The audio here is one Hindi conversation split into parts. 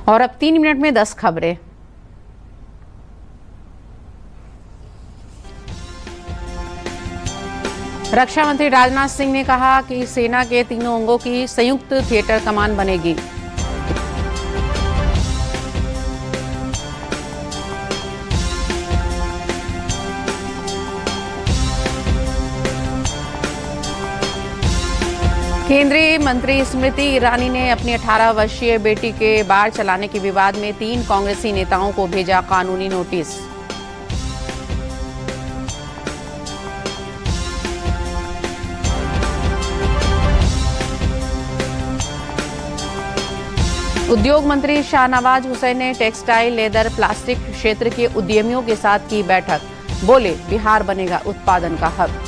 और अब 3 मिनट में 10 खबरें। रक्षा मंत्री राजनाथ सिंह ने कहा कि सेना के तीनों अंगों की संयुक्त थिएटर कमान बनेगी। केंद्रीय मंत्री स्मृति ईरानी ने अपनी 18 वर्षीय बेटी के बार चलाने के विवाद में 3 कांग्रेसी नेताओं को भेजा कानूनी नोटिस। उद्योग मंत्री शाहनवाज हुसैन ने टेक्सटाइल, लेदर, प्लास्टिक क्षेत्र के उद्यमियों के साथ की बैठक। बोले, बिहार बनेगा उत्पादन का हब।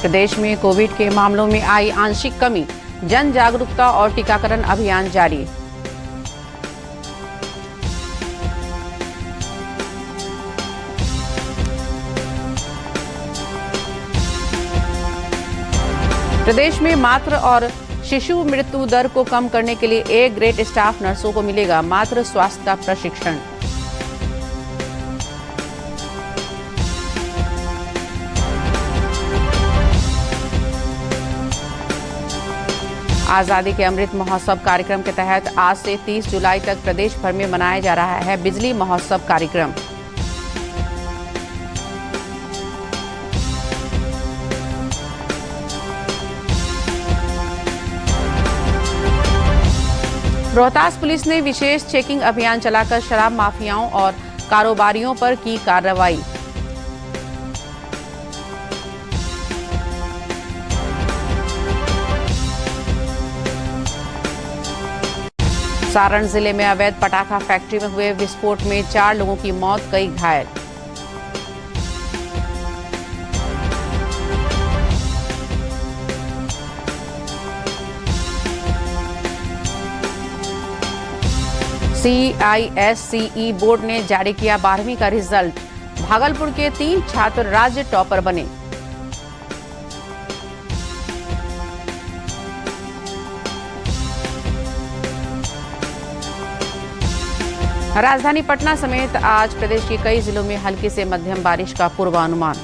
प्रदेश में कोविड के मामलों में आई आंशिक कमी, जन जागरूकता और टीकाकरण अभियान जारी। प्रदेश में मातृ और शिशु मृत्यु दर को कम करने के लिए ए ग्रेड स्टाफ नर्सों को मिलेगा मातृ स्वास्थ्य का प्रशिक्षण। आजादी के अमृत महोत्सव कार्यक्रम के तहत आज से 30 जुलाई तक प्रदेश भर में मनाया जा रहा है बिजली महोत्सव कार्यक्रम। रोहतास पुलिस ने विशेष चेकिंग अभियान चलाकर शराब माफियाओं और कारोबारियों पर की कार्रवाई। सारण जिले में अवैध पटाखा फैक्ट्री में हुए विस्फोट में 4 लोगों की मौत, कई घायल। CISCE बोर्ड ने जारी किया 12वीं का रिजल्ट। भागलपुर के 3 छात्र राज्य टॉपर बने। राजधानी पटना समेत आज प्रदेश के कई जिलों में हल्की से मध्यम बारिश का पूर्वानुमान।